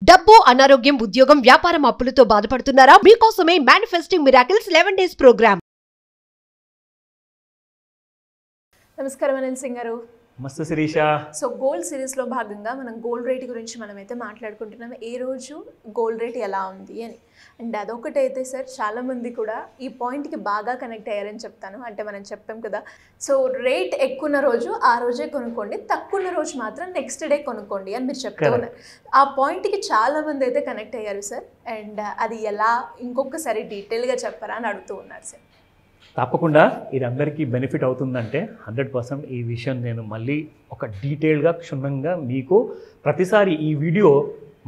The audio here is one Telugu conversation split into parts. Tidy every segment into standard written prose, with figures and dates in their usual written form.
డబ్బు, అనారోగ్యం, ఉద్యోగం, వ్యాపారం, అప్పులతో బాధపడుతున్నారా? మీకోసమే మేనిఫెస్టింగ్ మిరాకిల్స్ 11 days ప్రోగ్రామ్. నమస్కారం అనిల్ సింగ్ గారు. నమస్తే శిరీష. సో గోల్డ్ సిరీస్లో భాగంగా మనం గోల్డ్ రేట్ గురించి మనమైతే మాట్లాడుకుంటున్నాం. ఏ రోజు గోల్డ్ రేట్ ఎలా ఉంది అని. అండ్ అదొకటైతే సార్ చాలామంది కూడా ఈ పాయింట్కి బాగా కనెక్ట్ అయ్యారని చెప్తాను. అంటే మనం చెప్పాం కదా, సో రేట్ ఎక్కువ రోజు ఆ రోజే కొనుక్కోండి, తక్కువ రోజు మాత్రం నెక్స్ట్ డే కొనుక్కోండి అని మీరు చెప్తూ ఉన్నారు. ఆ పాయింట్కి చాలామంది అయితే కనెక్ట్ అయ్యారు సార్. అండ్ అది ఎలా ఇంకొకసారి డీటెయిల్గా చెప్పరా అని అడుగుతూ ఉన్నారు సార్. తప్పకుండా ఇది అందరికీ బెనిఫిట్ అవుతుందంటే 100% ఈ విషయం నేను మళ్ళీ ఒక డీటెయిల్గా క్షుణ్ణంగా మీకు ప్రతిసారి ఈ వీడియో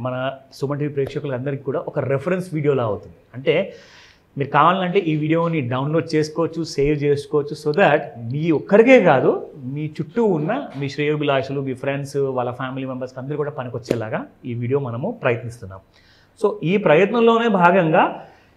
మన సుమన్ టీవీ ప్రేక్షకులందరికీ కూడా ఒక రెఫరెన్స్ వీడియోలా అవుతుంది. అంటే మీరు కావాలంటే ఈ వీడియోని డౌన్లోడ్ చేసుకోవచ్చు, సేవ్ చేసుకోవచ్చు. సో దాట్ మీ ఒక్కరికే కాదు, మీ చుట్టూ ఉన్న మీ శ్రేయోభిలాషులు, మీ ఫ్రెండ్స్, వాళ్ళ ఫ్యామిలీ మెంబర్స్కి అందరూ కూడా పనికొచ్చేలాగా ఈ వీడియో మనము ప్రయత్నిస్తున్నాం. సో ఈ ప్రయత్నంలోనే భాగంగా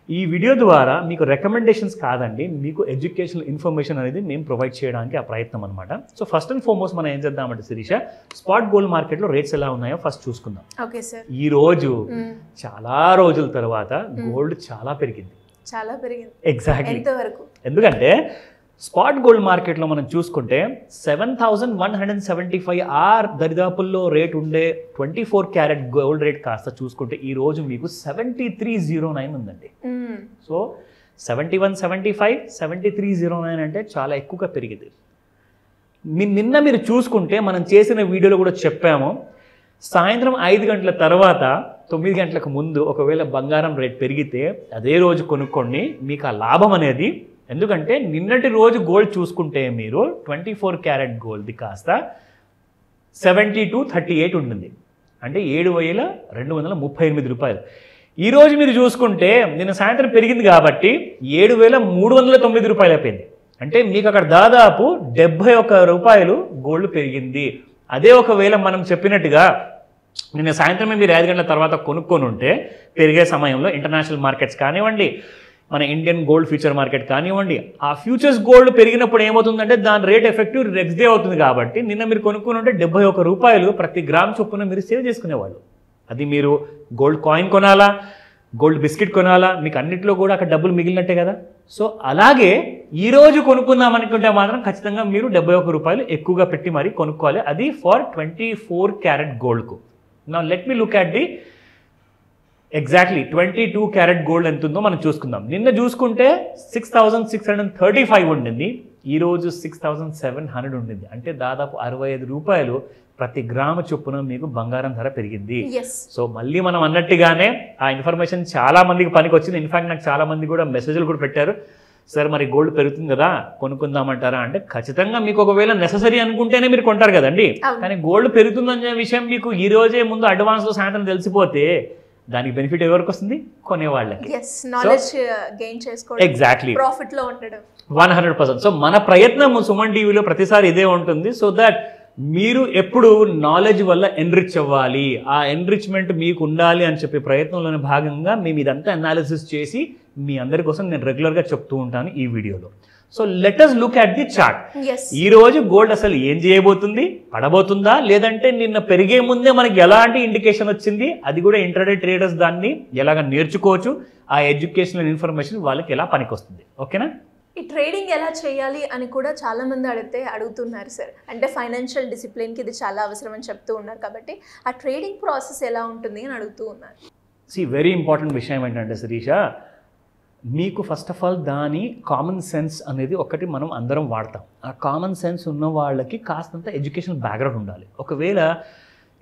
ఈ వీడియో ద్వారా మీకు రికమెండేషన్స్ కాదండి, మీకు ఎడ్యుకేషనల్ ఇన్ఫర్మేషన్ అనేది మేము ప్రొవైడ్ చేయడానికి ఆ ప్రయత్నం అనమాట. సో ఫస్ట్ అండ్ ఫార్మోస్ట్ మనం ఏం చేద్దామంటే శిరీష, స్పాట్ గోల్డ్ మార్కెట్లో రేట్స్ ఎలా ఉన్నాయో ఫస్ట్ చూసుకుందాం. Okay sir. ఈ రోజు చాలా రోజుల తర్వాత గోల్డ్ చాలా పెరిగింది. చాలా పెరిగింది. ఎగ్జాక్ట్లీ. ఎంతవరకు? ఎందుకంటే స్పాట్ గోల్డ్ మార్కెట్లో మనం చూసుకుంటే 7,175 ఆర్ దరిదాపుల్లో రేట్ ఉండే 24 క్యారెట్ గోల్డ్ రేట్ కాస్త చూసుకుంటే ఈ రోజు మీకు 7309 ఉందండి. సో 7175, 7309 అంటే చాలా ఎక్కువగా పెరిగింది. నిన్న మీరు చూసుకుంటే మనం చేసిన వీడియోలో కూడా చెప్పాము, సాయంత్రం 5 గంటల తర్వాత 9 గంటలకు ముందు ఒకవేళ బంగారం రేట్ పెరిగితే అదే రోజు కొనుక్కోండి, మీకు ఆ లాభం అనేది. ఎందుకంటే నిన్నటి రోజు గోల్డ్ చూసుకుంటే మీరు 24 క్యారెట్ గోల్డ్ది కాస్త 7238 ఉంటుంది, అంటే 7,238 రూపాయలు. ఈరోజు మీరు చూసుకుంటే నిన్న సాయంత్రం పెరిగింది కాబట్టి 7,309 రూపాయలు అయిపోయింది. అంటే మీకు అక్కడ దాదాపు 71 రూపాయలు గోల్డ్ పెరిగింది. అదే ఒకవేళ మనం చెప్పినట్టుగా నిన్న సాయంత్రమే మీరు 5 గంటల తర్వాత కొనుక్కొని ఉంటే పెరిగే సమయంలో ఇంటర్నేషనల్ మార్కెట్స్ కానివ్వండి, మన ఇండియన్ గోల్డ్ ఫ్యూచర్ మార్కెట్ కానివ్వండి, ఆ ఫ్యూచర్స్ గోల్డ్ పెరిగినప్పుడు ఏమవుతుందంటే దాని రేట్ ఎఫెక్టివ్ నెక్స్ట్ డే అవుతుంది. కాబట్టి నిన్న మీరు కొనుక్కొని ఉంటే 71 రూపాయలు ప్రతి గ్రామ్ చొప్పున మీరు సేవ్ చేసుకునేవాళ్ళు. అది మీరు గోల్డ్ కాయిన్ కొనాలా, గోల్డ్ బిస్కెట్ కొనాలా, మీకు అన్నింటిలో కూడా అక్కడ డబ్బులు మిగిలినట్టే కదా. సో అలాగే ఈరోజు కొనుక్కుందాం అనుకుంటే మాత్రం ఖచ్చితంగా మీరు 71 రూపాయలు ఎక్కువగా పెట్టి మరీ కొనుక్కోవాలి. అది ఫర్ 24 క్యారెట్ గోల్డ్కు. నా let me look at the exactly 22 carat gold ఎంత ఉందో మనం చూసుకుందాం. నిన్న చూసుకుంటే 6,635 ఉండింది, ఈరోజు 6,700 ఉండింది. అంటే దాదాపు 65 రూపాయలు ప్రతి గ్రాము చొప్పున మీకు బంగారం ధర పెరిగింది. సో మళ్ళీ మనం అన్నట్టుగానే ఆ ఇన్ఫర్మేషన్ చాలా మందికి పనికి వచ్చింది. ఇన్ఫాక్ట్ నాకు చాలా మంది కూడా మెసేజ్లు కూడా పెట్టారు, సార్ మరి గోల్డ్ పెరుగుతుంది కదా కొనుక్కుందామంటారా అంటే, ఖచ్చితంగా మీకు ఒకవేళ నెససరీ అనుకుంటేనే మీరు కొంటారు కదండి. కానీ గోల్డ్ పెరుగుతుందనే విషయం మీకు ఈ రోజే ముందు అడ్వాన్స్లో సాయంత్రం తెలిసిపోతే దానికి బెనిఫిట్ ఎవరికి వస్తుంది? కొనేవాళ్ళకి. ఎగ్జాక్ట్లీ, ప్రాఫిట్ లో ఉండడం 100%. సో మన ప్రయత్నం సుమన్ టీవీలో ప్రతిసారి ఇదే ఉంటుంది. సో దట్ మీరు ఎప్పుడు నాలెడ్జ్ వల్ల ఎన్రిచ్ అవ్వాలి, ఆ ఎన్రిచ్మెంట్ మీకు ఉండాలి అని చెప్పే ప్రయత్నంలోని భాగంగా మేము ఇదంతా అనాలిసిస్ చేసి మీ అందరి కోసం నేను రెగ్యులర్గా చెప్తూ ఉంటాను ఈ వీడియోలో. So let us look at the chart. ఈ రోజు గోల్డ్ అసలు ఏం చేయబోతుంది? పడబోతుందా, లేదంటే నిన్న పెరిగే ముందే మనకి ఎలాంటి ఇండికేషన్ వచ్చింది, అది కూడా ఇంటర్డే ట్రేడర్స్ దాన్ని ఎలాగ నేర్చుకోవచ్చు, ఆ ఎడ్యుకేషనల్ ఇన్ఫర్మేషన్ వాళ్ళకి ఎలా పనికొస్తుంది. ఓకేనా? ఈ ట్రేడింగ్ ఎలా చేయాలి అని కూడా చాలా మంది అడుగుతున్నారు సార్. అంటే ఫైనాన్షియల్ డిసిప్లిన్కి ఇది చాలా అవసరం అని చెప్తూ ఉన్నారు. కాబట్టి ఆ ట్రేడింగ్ ప్రాసెస్ ఎలా ఉంటుంది అని అడుగుతూ ఉన్నారు. వెరీ ఇంపార్టెంట్ విషయం ఏంటంటే శిరీష, మీకు ఫస్ట్ ఆఫ్ ఆల్ దాని కామన్ సెన్స్ అనేది ఒకటి మనం అందరం వాడతాం. ఆ కామన్ సెన్స్ ఉన్న వాళ్ళకి కాస్తంత ఎడ్యుకేషన్ బ్యాక్గ్రౌండ్ ఉండాలి. ఒకవేళ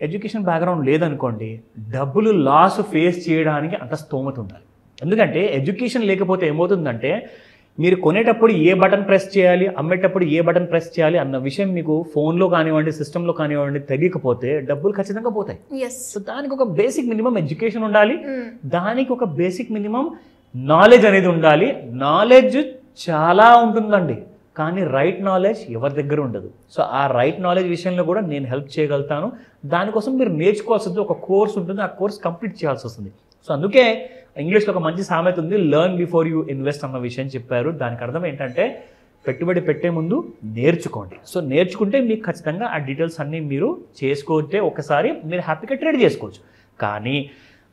ఎడ్యుకేషన్ బ్యాక్గ్రౌండ్ లేదనుకోండి, డబ్బులు లాస్ ఫేస్ చేయడానికి అంత స్తోమత ఉండాలి. ఎందుకంటే ఎడ్యుకేషన్ లేకపోతే ఏమవుతుందంటే మీరు కొనేటప్పుడు ఏ బటన్ ప్రెస్ చేయాలి, అమ్మేటప్పుడు ఏ బటన్ ప్రెస్ చేయాలి అన్న విషయం మీకు ఫోన్లో కానివ్వండి, సిస్టంలో కానివ్వండి తెలియకపోతే డబ్బులు ఖచ్చితంగా పోతాయి. సో దానికి ఒక బేసిక్ మినిమం ఎడ్యుకేషన్ ఉండాలి, దానికి ఒక బేసిక్ మినిమం నాలెడ్జ్ అనేది ఉండాలి. నాలెడ్జ్ చాలా ఉంటుందండి, కానీ రైట్ నాలెడ్జ్ ఎవరి దగ్గర ఉండదు. సో ఆ రైట్ నాలెడ్జ్ విషయంలో కూడా నేను హెల్ప్ చేయగలుగుతాను. దానికోసం మీరు నేర్చుకోవాల్సింది ఒక కోర్స్ ఉంటుంది, ఆ కోర్స్ కంప్లీట్ చేయాల్సి వస్తుంది. సో అందుకే ఇంగ్లీష్లో ఒక మంచి సామెత ఉంది, లెర్న్ బిఫోర్ యూ ఇన్వెస్ట్ అన్న విషయం చెప్పారు. దానికి అర్థం ఏంటంటే పెట్టుబడి పెట్టే ముందు నేర్చుకోండి. సో నేర్చుకుంటే మీకు ఖచ్చితంగా ఆ డీటెయిల్స్ అన్నీ మీరు చేసుకుంటే ఒకసారి మీరు హ్యాపీగా ట్రేడ్ చేసుకోవచ్చు. కానీ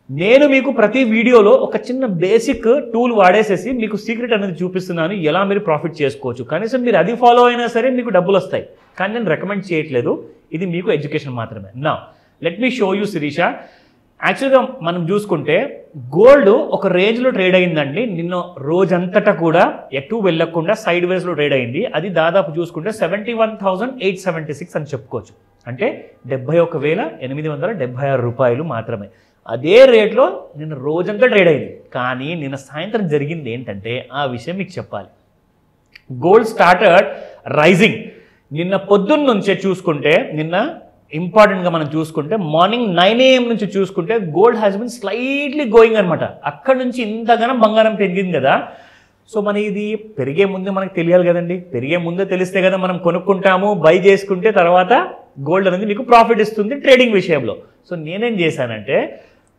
నేను మీకు ప్రతి వీడియోలో ఒక చిన్న బేసిక్ టూల్ వాడేసేసి మీకు సీక్రెట్ అనేది చూపిస్తున్నాను, ఎలా మీరు ప్రాఫిట్ చేసుకోవచ్చు. కనీసం మీరు అది ఫాలో అయినా సరే మీకు డబ్బులు వస్తాయి. కానీ నేను రికమెండ్ చేయట్లేదు, ఇది మీకు ఎడ్యుకేషన్ మాత్రమే. నా let me show you Shirisha. యాక్చువల్గా మనం చూసుకుంటే గోల్డ్ ఒక రేంజ్లో ట్రేడ్ అయిందండి. నిన్న రోజంతటా కూడా ఎటు వెళ్ళకుండా సైడ్ వేస్లో ట్రేడ్ అయింది. అది దాదాపు చూసుకుంటే 71,876 అని చెప్పుకోవచ్చు. అంటే 71,876 రూపాయలు మాత్రమే. అదే రేట్లో నిన్న రోజంతా ట్రేడ్ అయింది. కానీ నిన్న సాయంత్రం జరిగింది ఏంటంటే ఆ విషయం మీకు చెప్పాలి. Gold started rising. నిన్న పొద్దున్న నుంచే చూసుకుంటే, నిన్న ఇంపార్టెంట్గా మనం చూసుకుంటే మార్నింగ్ 9 AM నుంచి చూసుకుంటే gold has been slightly going అనమాట. అక్కడ నుంచి ఇంతగానం బంగారం పెరిగింది కదా. సో మన ఇది పెరిగే ముందే మనకు తెలియాలి కదండి. పెరిగే ముందే తెలిస్తే కదా మనం కొనుక్కుంటాము, బై చేసుకుంటే తర్వాత గోల్డ్ అనేది మీకు ప్రాఫిట్ ఇస్తుంది ట్రేడింగ్ విషయంలో. సో నేనేం చేశానంటే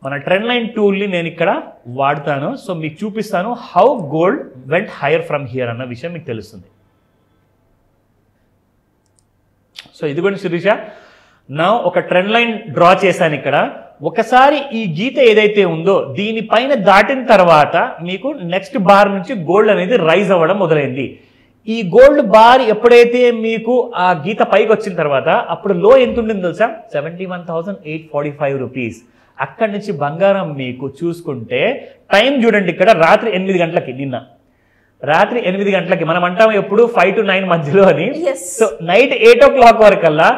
మన ట్రెండ్ లైన్ టూల్ని నేను ఇక్కడ వాడతాను. సో మీకు చూపిస్తాను how gold vent hire from here అన్న విషయం మీకు తెలుస్తుంది. సో ఇదిగోండి శిరీష, నా ఒక ట్రెండ్ లైన్ డ్రా చేశాను ఇక్కడ. ఒకసారి ఈ గీత ఏదైతే ఉందో దీనిపైన దాటిన తర్వాత మీకు నెక్స్ట్ బార్ నుంచి గోల్డ్ అనేది రైజ్ అవ్వడం మొదలైంది. ఈ గోల్డ్ బార్ ఎప్పుడైతే మీకు ఆ గీత పైకి వచ్చిన తర్వాత అప్పుడు లో ఎంత ఉంటుంది తెలుసా? 71,845 రూపీస్. అక్కడి నుంచి బంగారం మీకు చూసుకుంటే టైం చూడండి, ఇక్కడ రాత్రి 8 గంటలకి, నిన్న రాత్రి 8 గంటలకి, మనం అంటాము ఎప్పుడు 5 to 9 మధ్యలో అని. సో నైట్ 8 o'clock వరకల్లా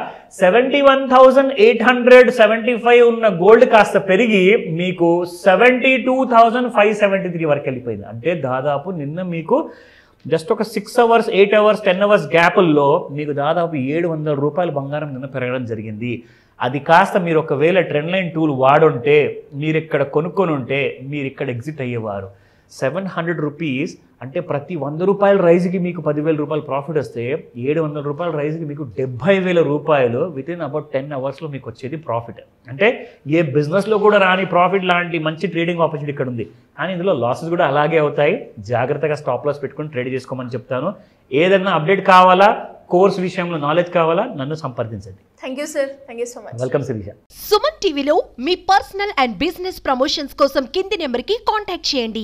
71,875 ఉన్న గోల్డ్ కాస్త పెరిగి మీకు 72,573 వరకు వెళ్ళిపోయింది. అంటే దాదాపు నిన్న మీకు జస్ట్ ఒక 6 hours, 8 hours, 10 hours గ్యాపుల్లో మీకు దాదాపు 700 రూపాయలు బంగారం నిన్న పెరగడం జరిగింది. అది కాస్త మీరు ఒకవేళ ట్రెండ్ లైన్ టూల్ వాడుంటే, మీరు ఇక్కడ కొనుక్కొని ఉంటే మీరు ఇక్కడ ఎగ్జిట్ అయ్యేవారు. 700 రూపీస్ అంటే ప్రతి 100 రూపాయల రైజ్కి మీకు 10,000 రూపాయలు ప్రాఫిట్ వస్తే 700 రూపాయల రైజ్కి మీకు 70,000 రూపాయలు వితిన్ అబౌట్ 10 అవర్స్లో మీకు వచ్చేది ప్రాఫిట్. అంటే ఏ బిజినెస్లో కూడా రాని ప్రాఫిట్ లాంటి మంచి ట్రేడింగ్ ఆపర్చునిటీ ఇక్కడ ఉంది. కానీ ఇందులో లాసెస్ కూడా అలాగే అవుతాయి. జాగ్రత్తగా స్టాప్ లాస్ పెట్టుకొని ట్రేడ్ చేసుకోమని చెప్తాను. ఏదైనా అప్డేట్ కావాలా, కోర్స్ విషయంలో నాలెడ్జ్ కావాలా, నన్ను సంప్రదించండి. Thank you sir, thank you so much. Welcome Shirisha. Suman టీవీలో మీ పర్సనల్ అండ్ బిజినెస్ ప్రమోషన్స్ కోసం కింది నెంబర్కి కాంటాక్ట్ చేయండి.